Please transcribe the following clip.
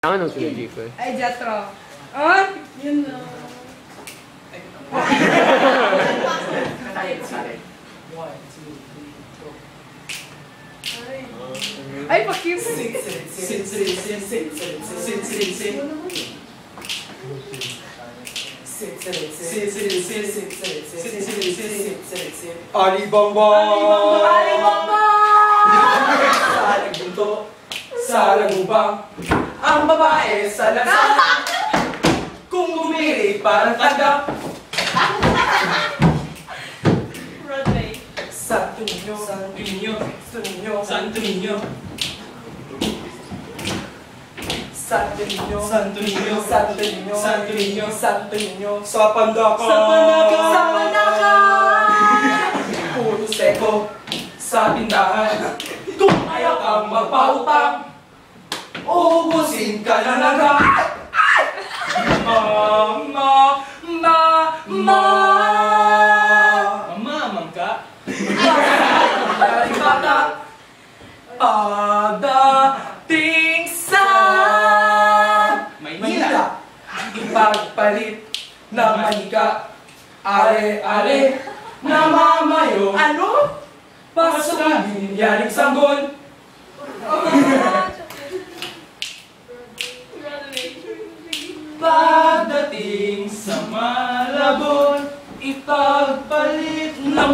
Ano sila, Jiko? Ay, Jatro. Oh, yun na. Ay, pakip. Sa lagubang ang babae sa lansangan. Kung bumili parang tagap. Broadway. Santo Niño, Santo Niño, Santo Niño, Santo Niño, Santo Niño, Santo Niño, Santo Niño, Santo Niño, Santo Niño, sa Pandaka, sa Pandaka, puro seko sa tindahan. Kung ayaw kang magpautang, uubusin ka na agad. Mama, mamang ka? Dari bata, pagdating sa Maynila, ipagpalit ng manika, are-are, namamayo. Ano? Pasok na, yaring sanggol. Pagdating sa Malabon, ipagpalit ng